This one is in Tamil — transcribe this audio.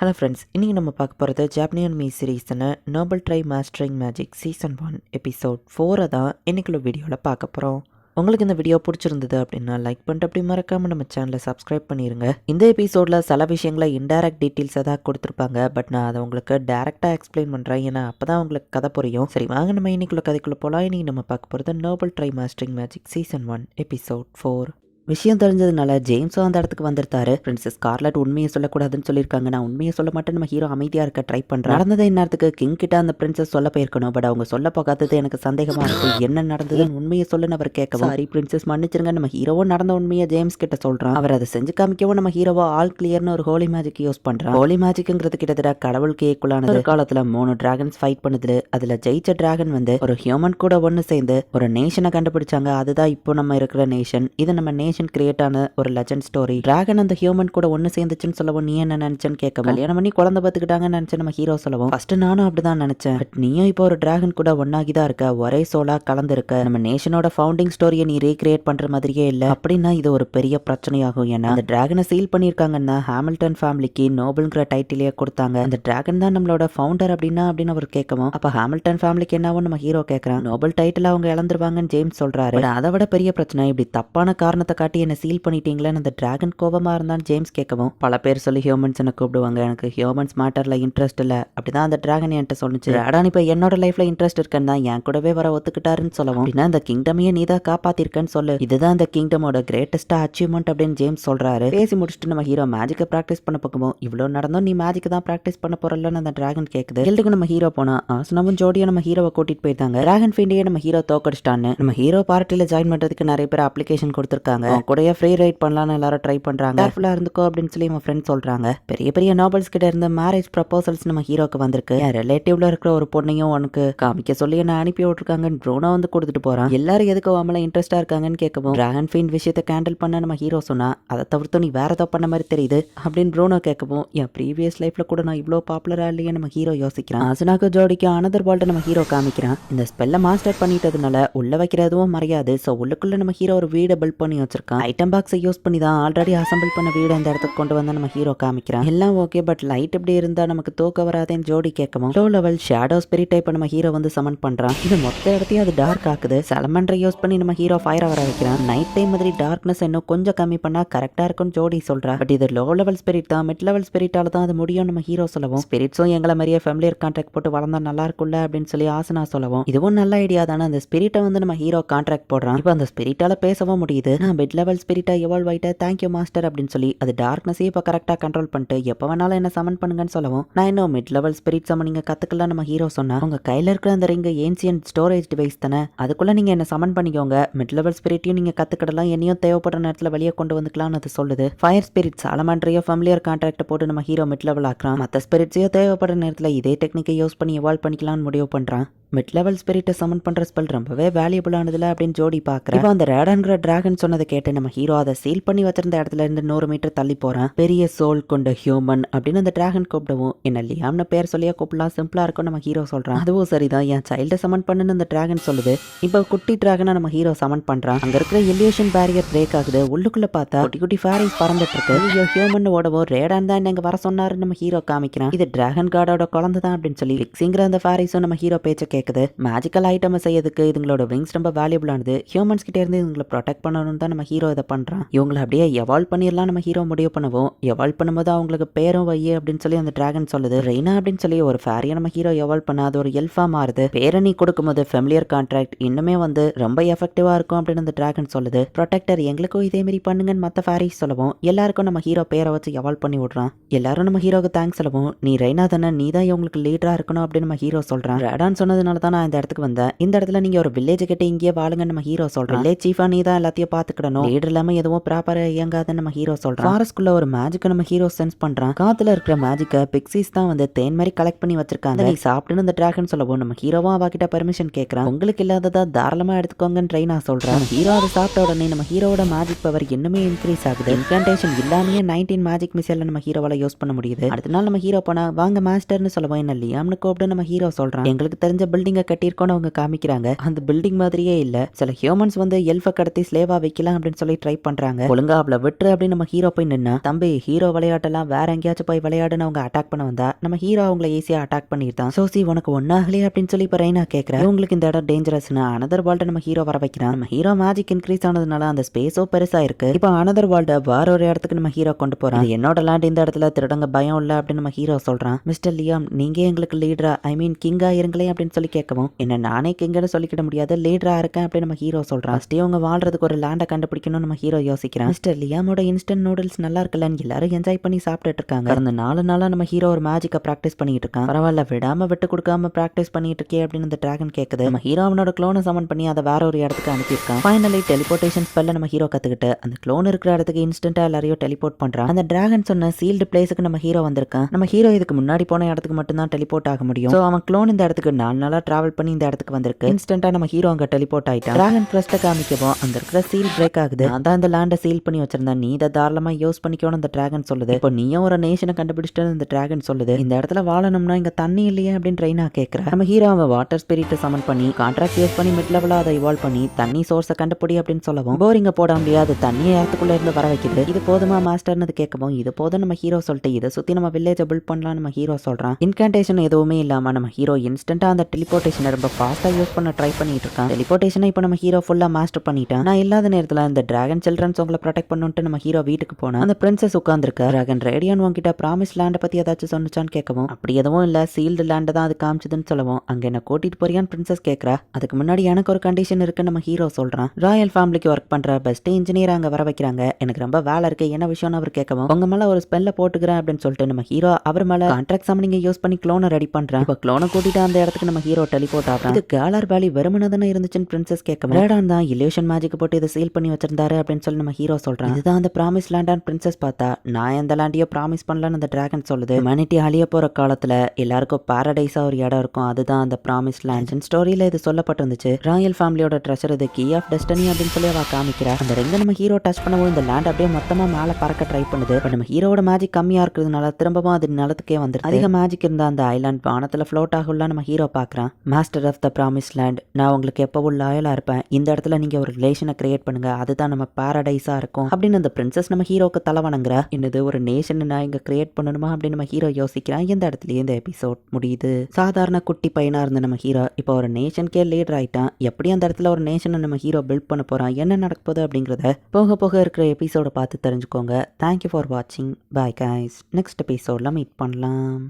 ஹலோ ஃப்ரெண்ட்ஸ், இன்றைக்கி நம்ம பார்க்க போகிறது ஜாப்பனியன் மீ சீரீஸான noble try mastering magic season 1 episode 4 தான் இன்றைக்குள்ள வீடியோவில் பார்க்க போகிறோம். உங்களுக்கு இந்த வீடியோ பிடிச்சிருந்தது அப்படின்னா லைக் பண்ணிட்டு அப்படி மறக்காமல் நம்ம சேனலை சப்ஸ்கிரைப் பண்ணிடுங்க. இந்த எபிசோடில் சில விஷயங்களை இன்டைரக்ட் டீட்டெயில்ஸ் தான் கொடுத்துருப்பாங்க. பட் நான் அதை உங்களுக்கு டேரெக்டாக எக்ஸ்பிளைன் பண்ணுறேன். ஏன்னா அப்போ தான் உங்களுக்கு கதை புரியும். சரி வாங்க நம்ம இன்றைக்குள்ள கதைக்குள்ளே போகலாம். இன்றைக்கி நம்ம பார்க்க போகிறது Nobel try mastering magic season 1 episode 4. விஷயம் தெரிஞ்சதுனால ஜேம்ஸும் அந்த இடத்துக்கு வந்துருத்தாரு. பிரின்சஸ் ஸ்கார்லட் உண்மையை சொல்லக்கூடாதுன்னு சொல்லியிருக்காங்க. நான் உண்மையை சொல்ல மாட்டேன், நம்ம ஹீரோ அமைதியா இருக்க ட்ரை பண்றேன். நடந்ததை இந்நேரத்துக்கு கிங் கிட்ட அந்த பிரின்சஸ் சொல்ல போயிருக்கணும். பட் அவங்க சொல்ல போகாதது எனக்கு சந்தேகமா இருக்கு. என்ன நடந்ததுன்னு உண்மையை சொல்லுன்னு அவர் கேட்கவும், சாரி பிரின்சஸ் மன்னிச்சிருங்க, நம்ம ஹீரோவும் நடந்த உண்மையை ஜேம்ஸ் கிட்ட சொல்றான். அவர் அதை செஞ்சு காமிக்கவும் நம்ம ஹீரோவோ ஆல் கிளியர்னு ஒரு ஹோலி மேஜிக் யூஸ் பண்றான். ஹோலி மேஜிக்ங்கிறது கிட்டத்தட்ட கடவுளுக்கு ஈக்குவலானது. ஒரு காலத்துல 3 டிராகன்ஸ் ஃபைட் பண்ணுது. அதுல ஜெயிச்ச டிராகன் வந்து ஒரு ஹியூமன் கூட ஒன்னு சேர்ந்து ஒரு நேஷனை கண்டுபிடிச்சாங்க. அதுதான் இப்போ நம்ம இருக்கிற நேஷன். இது நம்ம நேஷன் கிரியேட் ஆன ஒரு லெஜண்ட் ஸ்டோரி. டிராகன் அந்த ஹியூமன் கூட ஒன்னு சேர்ந்துச்சுன்னு சொல்லவும் நீ என்ன நினைச்சேன்னு கேட்க, கல்யாணம் பண்ணி குழந்தை பார்த்துக்கிட்டாங்கன்னு நினைச்சேன் நம்ம ஹீரோ சொல்லவும், ஃபர்ஸ்ட் நானும் அப்படிதான் நினைச்சேன். பட் நீயும் இப்போ ஒரு டிராகன் கூட ஒன்னாகிதான் இருக்க, ஒரே சோலா கலந்து இருக்க. நம்ம நேஷனோட ஃபவுண்டிங் ஸ்டோரியை நீ ரீக்ரியேட் பண்ற மாதிரியே இல்ல அப்படின்னா இது ஒரு பெரிய பிரச்சனையாகும். ஏன்னா அந்த டிராகனை சீல் பண்ணிருக்காங்கன்னா ஹாமில்டன் ஃபேமிலிக்கு நோபல்ங்கிற டைட்டிலே கொடுத்தாங்க. அந்த டிராகன் தான் நம்மளோட ஃபவுண்டர் அப்படின்னு அவர் கேட்கவும், அப்ப ஹாமில்டன் ஃபேமிலிக்கு என்னவோ நம்ம ஹீரோ கேட்கறான். நோபல் டைட்டில் அவங்க இழந்துருவாங்கன்னு ஜேம்ஸ் சொல்றாரு. அதை விட பெரிய பிரச்சனை, இப்படி தப்பான காரணத்தை காட்டி என்ன சீல் பண்ணிட்டீங்களேன்னு அந்த டிராகன் கோபமா இருந்தான்னு ஜேம்ஸ் கேட்கவும், பல பேர் சொல்லி ஹியூமன்ஸ் என்ன கூப்பிடுவாங்க, எனக்கு ஹியூமன்ஸ் மேட்டர்ல இன்ட்ரெஸ்ட் இல்ல அப்படிதான் அந்த டிராகன் என்கிட்ட சொன்னிச்சு. அடான் இப்ப என்னோட லைஃப்ல இன்ட்ரெஸ்ட் இருக்குன்னு தான் என் கூடவே வர ஒத்துக்கிட்டாருன்னு சொல்லவும், அப்படின்னா அந்த கிங்டமையே நீ தான் காப்பாத்திருக்கன்னு சொல்லு, இதுதான் அந்த கிங்டமோட கிரேட்டஸ்ட் அச்சீவ்மெண்ட் அப்படின்னு ஜேம்ஸ் சொல்றாரு. பேசி முடிச்சுட்டு நம்ம ஹீரோ மேஜிக்கை பிராக்டிஸ் பண்ண போகும்போது, இவ்வளவு நடந்தும் நீ மேஜிக் தான் பிராக்டிஸ் பண்ண போறலன்னு அந்த டிராகன் கேக்குது. ஹில்டுக்கு நம்ம ஹீரோ போனா ஆசனமும் ஜோடியும் நம்ம ஹீரோவை கூட்டிட்டு போயிருந்தாங்க. டிராகன் ஃபீண்டையே நம்ம ஹீரோ தோக்கடிச்சிட்டான்னு நம்ம ஹீரோ பார்ட்டில ஜாயின் பண்றதுக்கு நிறைய பேர் அப்ளிகேஷன் கொடுத்திருக்காங்க. கூடயே ஃப்ரீ ரைட் பண்ணலாம்னு எல்லாரும் ட்ரை பண்றாங்க. கேர்ஃபுல்லா இருந்துக்கோ அப்படின்னு சொல்லி நம்ம ஃப்ரெண்ட் சொல்றாங்க. பெரிய பெரிய நோபல்ஸ் கிட்ட இருந்த மேரேஜ் ப்ரப்போசல்ஸ் நம்ம ஹீரோக்கு வந்திருக்கு. என் ரிலேட்டிவ்ல இருக்கிற ஒரு பொண்ணையும் உனக்கு காமிக்க சொல்லி என்ன அனுப்பி விட்டுருக்காங்கன்னு ப்ரூனோ வந்து கொடுத்துட்டு போறான். எல்லாரும் எதுக்கு அவங்கள இன்ட்ரெஸ்டா இருக்காங்கன்னு கேட்கவும், டிராகன் ஃபீண்ட் விஷயத்தை கேண்டில் பண்ண நம்ம ஹீரோ சொன்னா, அதை தவிர்த்து நீ வேற ஏதோ பண்ண மாதிரி தெரியுது அப்படின்னு ப்ரூனோ கேட்கவும், என் ப்ரீவியஸ் லைஃப்ல கூட நான் இவ்வளோ பாப்புலரா இல்லையே நம்ம ஹீரோ யோசிக்கிறான். அசுனாக்கு ஜோடிக்கு அனதர் பால்ட்ட நம்ம ஹீரோ காமிக்கிறான். இந்த ஸ்பெல்ல மாஸ்டர் பண்ணிட்டதுனால உள்ள வைக்கிற எதுவும் மறையாது. ஸோ உள்ளுக்குள்ள நம்ம ஹீரோ ஒரு வீடை பில்ட் பண்ணி வச்சிருக்கான். ஐட்டம் பாக்ஸை யூஸ் பண்ணி தான் ஆல்ரெடி அசம்பிள் பண்ண வீடு இந்த இடத்துக்கு கொண்டு வந்து நம்ம ஹீரோ காமிக்கிறான். எல்லாம் ஓகே, பட் லைட் எப்படி இருந்தா நமக்கு தூக்க வராதேன்னு ஜோடி கேட்கவும், low level shadow spirit type நம்ம ஹீரோ வந்து சமன் பண்றான். இது மொத்த இடத்தையும் அது டார்க் ஆக்குது. சலமண்டரை யூஸ் பண்ணி நம்ம ஹீரோ ஃபயர் வர வைக்கிறான். நைட் டைம் மாதிரி டார்க்னஸ் இன்னும் கொஞ்சம் கம்மி பண்ணா கரெக்டா இருக்கும்னு ஜோடி சொல்றா. பட் இது லோ லெவல் ஸ்பிரிட் தான், மிட் லெவல் ஸ்பிரிட்டால தான் அது முடியும் நம்ம ஹீரோ சொல்லவும், ஸ்பிரிட்ஸும் எங்களை மாதிரியே ஃபேமிலியர் கான்ட்ராக்ட் போட்டு வளர்ந்தா நல்லா இருக்கும்ல அப்படின்னு சொல்லி ஆசனா சொல்லவும், இதுவும் நல்ல ஐடியா தானே. அந்த ஸ்பிரிட்டை வந்து நம்ம ஹீரோ கான்ட்ராக்ட் போடுறான். இப்போ அந்த ஸ்பிரிட்டால பேசவும் முடியுது. நான் மிட் லெவல் ஸ்பிரிட்டா எவால்வ் ஆயிட்டேன், தேங்க்யூ மாஸ்டர் அப்படின்னு சொல்லி அது டார்க்னஸே இப்போ கரெக்டாக கண்ட்ரோல் பண்ணிட்டு எப்போ வேணாலும் என்ன சமன் பண்ணுங்கன்னு சொல்லவும், நான் இன்னும் மிட் லெவல் ஸ்பிரிட் சமன் நீங்க கத்துக்கலாம் நம்ம ஹீரோ சொன்னா, உங்க கையில இருக்கிற அந்த ரிங் ஏன்சியன்ட் ஸ்டோரேஜ் டிவைஸ் தானே, அதுக்குள்ள நீங்க என்ன சமன் பண்ணிக்கோங்க, மிட் லெவல் ஸ்பிரிட்டையும் நீங்க கத்துக்கிடலாம், என்னையும் தேவைப்படுற நேரத்தில் வெளியே கொண்டு வந்துக்கலாம்னு அது சொல்லுது. ஃபயர் ஸ்பிரிட் சாலமாண்ட்ரையோ ஃபேமிலியர் கான்ட்ராக்ட் போட்டு நம்ம ஹீரோ மிட் லெவல் ஆக்குறான். மற்ற ஸ்பிரிட்ஸையோ தேவைப்படுற நேரத்தில் இதே டெக்னிக்கை யூஸ் பண்ணி எவால்வ் பண்ணிக்கலாம்னு முடிவு பண்றான். மிட் லெவல் ஸ்பிரிட்டை சமன் பண்ற ஸ்பெல் ரொம்பவே வேல்யூபிளானதுல அப்படின்னு ஜோடி பாக்குறேன். இப்போ அந்த ரேடான்கிற டிராகன் சொன்னதை கேட்டு நம்ம ஹீரோ அதை சீல் பண்ணி வச்சிருந்த இடத்துல இருந்து 100 மீட்டர் தள்ளி போறான். பெரிய சோல் கொண்ட ஹியூமன் அப்படின்னு அந்த டிராகன் கூப்பிடவும், என்ன லியாம்னு பேர் சொல்லியா கூப்பிடலாம், சிம்பிளா இருக்கும் நம்ம ஹீரோ சொல்றான். அதுவும் சரிதான், என் சைல்ட சமன் பண்ணுன்னு அந்த டிராகன் சொல்லுது. இப்போ குட்டி டிராகனை நம்ம ஹீரோ சமன் பண்றான். அங்க இருக்கிற இல்யூஷன் பேரியர் பிரேக் ஆகுது. உள்ளுக்குள்ள பார்த்தா குட்டி குட்டி ஃபேரிஸ் பறந்துட்டு இருக்கு. ஐயோ ஹியூமன் ஓடவோ ரேடான் தான் எங்க வர சொன்னாரு நம்ம ஹீரோ காமிக்கிறான். இது டிராகன் கார்டோட குழந்தை தான் அப்படின்னு சொல்லி பிக்ஸிங்கிற அந்த ஃபேரிஸும் நம்ம ஹீரோ பேச்ச கேக்குது. மேஜிக்கல் ஐட்டம் செய்யறதுக்கு இதுங்களோட விங்ஸ் ரொம்ப வேல்யூபிளானது. ஹியூமன்ஸ் கிட்ட இருந்து இவங்களை ப்ரொடெக்ட் பண்ணணும் தான் நம்ம ஹீரோ இதை பண்றான். இவங்களை அப்படியே எவால்வ் பண்ணிடலாம் நம்ம ஹீரோ முடிவு பண்ணுவோம். எவால்வ் பண்ணும்போது அவங்களுக்கு பேரும் வையே அப்படின்னு சொல்லி அந்த டிராகன் சொல்லுது. ரெய்னா அப்படின்னு சொல்லி ஒரு ஃபேரியை நம்ம ஹீரோ எவால்வ் பண்ண அது ஒரு எல்ஃபா மாறுது. பேரணி கொடுக்கும்போது ஃபெமிலியர் கான்ட்ராக்ட் இன்னுமே வந்து ரொம்ப எஃபெக்டிவா இருக்கும் அப்படின்னு அந்த டிராகன் சொல்லுது. ப்ரொடெக்டர் எங்களுக்கும் இதே மாதிரி பண்ணுங்கன்னு மற்ற ஃபேரிஸ் சொல்லவும், எல்லாருக்கும் நம்ம ஹீரோ பேரை வச்சு எவால்வ் பண்ணி விடுறான். எல்லாரும் நம்ம ஹீரோக்கு தேங்க்ஸ் சொல்லவும், நீ ரெய்னா தானே, நீ தான் இவங்களுக்கு லீடரா இருக்கணும் அப்படின்னு நம்ம ஹீரோ சொல்றான். ரேடான் சொன்னதுனால தான் நான் இந்த இடத்துக்கு வந்தேன். இந்த இடத்துல நீங்க ஒரு வில்லேஜ் கிட்ட இங்கேயே வாழுங்க நம்ம ஹீரோ சொல்றான். வில்லேஜ் சீஃபா நீ தான் எல்லாத்தையும் பாத்துக்கிடணும், லீடர் இல்லாம எதுவும் ப்ராப்பரா இயங்காதுன்னு நம்ம ஹீரோ சொல்றான். ஃபாரஸ்ட்குள்ள ஒரு மேஜிக்கை நம்ம ஹீரோ சென்ஸ் பண்றான். காத்துல இருக்கிற மேஜிக்கை பிக்ஸிஸ் தான் வந்து தேன் மாதிரி கலெக்ட் பண்ணி வச்சிருக்காங்க. நீ சாப்பிட்டுன்னு இந்த டிராகன் சொல்லவும் நம்ம ஹீரோவும் அவகிட்ட பெர்மிஷன் கேட்கறான். உங்களுக்கு இல்லாததா தாராளமா எடுத்துக்கோங்கன்னு ட்ரெயினா சொல்றான். ஹீரோ அதை சாப்பிட்ட உடனே நம்ம ஹீரோவோட மேஜிக் பவர் இன்னுமே இன்க்ரீஸ் ஆகுது. இன்கான்டேஷன் இல்லாமயே 19 மேஜிக் மிசைல நம்ம ஹீரோவால யூஸ் பண்ண முடியுது. அடுத்த நாள் நம்ம ஹீரோ போனா வாங்க மாஸ்டர்னு சொல்லவும், என்ன லியாம்னு கூப்பிட்டு நம்ம ஹீரோ சொல்றான். எங்களுக்கு தெரிஞ்ச பில்டிங்கை கட்டியிருக்கோன்னு அவங்க காமிக்கிறாங்க. அந்த பில்டிங் மாதிரியே இல்ல. சில ஹியூமன்ஸ் வந்து எல்ஃபை கடத்தி ஸ்லேவா வைக்கலாம் அப்படின்னு சொல்லி ட்ரை பண்றாங்க. ஒழுங்கா அவளை விட்டுரு அப்படின்னு நம்ம ஹீரோ போய் நின்னா, தம்பி ஹீரோ விளையாட்டெல்லாம் வேற எங்கேயாச்சும் போய் விளையாடுன்னு அவங்க அட்டாக் பண்ண வந்தா நம்ம ஹீரோ அவங்கள ஈஸியா அட்டாக் பண்ணிருந்தான். சோசி உனக்கு ஒன்னாகலையே அப்படின்னு சொல்லி இப்ப ரெய்னா கேக்குறா. உங்களுக்கு இந்த இடம் டேஞ்சரஸ்னு அனதர் வேர்ல்ட நம்ம ஹீரோ வர வைக்கிறான். நம்ம ஹீரோ மேஜிக் இன்க்ரீஸ் ஆனதுனால அந்த ஸ்பேஸோ பெருசா இருக்கு. இப்போ அனதர் வேர்ல்ட வேற ஒரு இடத்துக்கு நம்ம ஹீரோ கொண்டு போறான். இது என்னோட லேண்ட், இந்த இடத்துல திருடங்க பயம் இல்ல அப்படின்னு நம்ம ஹீரோ சொல்றான். மிஸ்டர் லியாம் நீங்க எங்களுக்கு லீடரா ஐ மீன் கிங்கா இருங்களே அப்படின்னு சொல்லி கேட்கவும், என்ன நானே கிங்கன்னு சொல்லிக்கிட முடியாது, லீடரா இருக்கேன் அப்படின்னு நம்ம ஹீரோ சொல்றான். ஃபர்ஸ்ட் அவங்க வாழ்றதுக்கு ஒரு லேண்டை கண்டுபிடிக்கணும் நம்ம ஹீரோ யோசிக்கிறான். மிஸ்டர் லியாமோட இன்ஸ்டன்ட் நூடுல்ஸ் நல்லா இருக்குல்லன்னு எல்லாரும் என்ஜாய் பண்ணி சாப்பிட்டுட்டு இருக்காங்க. கடந்த 4 நாளா நம்ம ஹீரோ ஒரு மேஜிக்கை பிராக்டிஸ் பண்ணிட்டு இருக்கான். பரவாயில்ல விடாம விட்டு கொடுக்காம பிராக்டிஸ் பண்ணிட்டு இருக்கே அப்படின்னு இந்த டிராகன் கேக்குது. நம்ம ஹீரோ அவனோட க்ளோனை சமன் பண்ணி அதை வேற ஒரு இடத்துக்கு அனுப்பியிருக்கான். ஃபைனலி டெலிபோர்டேஷன் ஸ்பெல்ல நம்ம ஹீரோ கத்துக்கிட்டு அந்த க்ளோன் இருக்கிற இடத்துக்கு இன்ஸ்டன்டா எல்லாரையும் டெலிபோர்ட் பண்றான். அந்த டிராகன் சொன்ன சீல்டு பிளேஸுக்கு நம்ம ஹீரோ வந்திருக்கான். நம்ம ஹீரோ இதுக்கு முன்னாடி போன இடத்துக்கு மட்டும் தான் டெலிபோர்ட் ஆக முடியும். சோ அவன் க்ளோன் இந்த இடத்துக்கு 4 நாளா டிராவல் பண்ணி இந்த இடத்துக்கு வந்திருக்கு. இன்ஸ்டன்டா நம்ம ஹீரோ அங்க டெலிபோர்ட் ஆயிட்டான். டிராகன் கிரஸ்ட காமிக்கவும் அந்த இருக்கிற சீல் பிரேக் ஆகுது. நான் தான் இந்த லேண்டை சீல் பண்ணி வச்சிருந்தேன், நீ இதை தாராளமா யூஸ் பண்ணிக்கோன்னு அந்த டிராகன் சொல்லுது. இப்போ நீயும் ஒரு நேஷனை கண்டுபிடிச்சிட்டு இந்த டிராகன் சொல்லுது. இந்த இடத்துல வாழணும்னா இங்க தண்ணி இல்லையே அப்படின்னு ரெய்னா கேட்கிறா. நம்ம ஹீரோ அவன் வாட்டர் ஸ்பிரிட் சமன் பண்ணி கான்ட்ராக்ட் யூஸ் பண்ணி மிட் லெவலா அதை இவால்வ் பண்ணி தண்ணி சோர்ஸை கண்டுபிடி அப்படின்னு சொல்லவும், போரிங்க போட முடியாது தண்ணியை இடத்துக்குள்ள இருந்து வர வைக்குது. இது போதுமா மாஸ்டர்னு கேட்கவும், இது போதும் நம்ம ஹீரோ சொல்லிட்டு இதை சுத்தி நம்ம வில்லேஜை பில்ட் பண்ணலாம் நம்ம ஹீரோ சொல்றான். இன்கான்டேஷன் எதுவுமே இல்லாம நம்ம ஹீரோ இன்ஸ்டன்டா அந்த டெலிபோர்டேஷனை ரொம்ப ஃபாஸ்டா யூஸ் பண்ண ட்ரை பண்ணிட்டு இருக்கான். டெலிபோர்டேஷனை இப்போ நம்ம ஹீரோ ஃபுல்லா மாஸ்டர் பண்ணிட்டான். நான் இல்லாத நேரத்துல இந்த டிராகன் சில்ட்ரன்ஸ் உங்களை ப்ரொடெக்ட் பண்ணுன்ட்டு நம்ம ஹீரோ வீட்டுக்கு போனா அந்த பிரின்சஸ் உட்கார்ந்திருக்கா. டிராகன் ரேடியன் உங்ககிட்ட ப்ராமிஸ் லேண்டை பத்தி ஏதாச்சும் சொன்னிச்சான்னு கேட்கவும், அப்படி எதுவும் இல்ல சீல்டு லேண்டை தான் அது காமிச்சதுன்னு சொல்லவும், அங்க என்ன கூட்டிட்டு போறியான்னு பிரின்சஸ் கேட்கறா. அதுக்கு முன்னாடி எனக்கு ஒரு கண்டிஷன் இருக்கு நம்ம ஹீரோ சொல்றான். ராயல் ஃபேமிலிக்கு ஒர்க் பண்ற பெஸ்ட் இன்ஜினியர் அங்க வர வைக்கிறாங்க, எனக்கு ரொம்ப வேலை இருக்கு, என்ன விஷயம்னு அவர் கேட்கவும், உங்க மேல ஒரு ஸ்பெல்ல போட்டுக்கிறேன் அப்படின்னு சொல்லிட்டு நம்ம ஹீரோ அவர் மேல கான்ட்ராக்ட் சம்மனிங்க யூஸ் பண்ணி க்ளோனை ரெடி பண்றான். இப்போ க்ளோனை கூட்டிட்டு அந்த இடத்துக்கு நம்ம ஹீரோ டெலிபோர்ட் ஆகிறான். இது கேலர் வேலி வெறுமனதானே இருந்துச்சுன்னு பிரின்சஸ் கேட்கவும், ரேடான் தான் இல்யூஷன் மேஜிக் போட்டு இதை சீல் பண்ணி வச்சிருந்தாரு அப்படின்னு சொல்லி நம்ம ஹீரோ சொல்றான். இதுதான் அந்த ப்ராமிஸ் லேண்டான்னு பிரின்சஸ் பார்த்தா, நான் எந்த லேண்டையோ ப்ராமிஸ் பண்ணலன்னு அந்த டிராகன் சொல்லுது. ஹியூமனிட்டி அழிய போற காலத்துல எல்லாருக்கும் பாரடைஸா ஒரு இடம் இருக்கும், அதுதான் அந்த ப்ராமிஸ் லேண்ட். ஸ்டோரியில இது சொல்லப்பட்டிருந்துச்சு. ராயல் ஃபேமிலியோட ட்ரெஷர் இது கீ ஆஃப் டெஸ்டினி அப்படின்னு சொல்லி அவ காமிக்கிறா. அந்த ரெங்க நம்ம ஹீரோ டச் பண்ணவும் இந்த லேண்ட் அப்படியே மொத்தமா மேல பறக்க ட்ரை பண்ணுது. பட் நம்ம ஹீரோட மேஜிக் கம்மியா இருக்கிறதுனால திரும்பவும் அது நிலத்துக்கே வந்துருக்கு. அதிக மேஜிக் இருந்தா அந்த ஐலாண்ட் வானத்துல ஃப்ளோட் ஆகும்ல நம்ம ஹீரோ பாக்குறான். Master of the promise land, நான் உங்களுக்கு எப்பவும் லாயலா இருப்பேன், இந்த இடத்துல நீங்க ஒரு ரிலேஷனை கிரியேட் பண்ணுங்க, அதுதான் நம்ம பாரடைஸா இருக்கும் அப்படின்னு அந்த பிரின்சஸ் நம்ம ஹீரோக்கு தலை வணங்குறா. என்னது ஒரு நேஷன் நான் இங்க கிரியேட் பண்ணணுமா அப்படின்னு நம்ம ஹீரோ யோசிக்கிறான். இந்த இடத்துலயே இந்த எபிசோட் முடியுது. சாதாரண குட்டி பையனா இருந்த நம்ம ஹீரோ இப்போ ஒரு நேஷனுக்கே லீடர் ஆயிட்டான். எப்படி அந்த இடத்துல ஒரு நேஷனை நம்ம ஹீரோ பில்ட் பண்ண போறான், என்ன நடக்க போகுது அப்படிங்கிறத போக போக இருக்கிற எபிசோட பார்த்து தெரிஞ்சுக்கோங்க. தேங்க்யூ ஃபார் வாட்சிங். பாய் கைஸ், நெக்ஸ்ட் எபிசோட்ல மீட் பண்ணலாம்.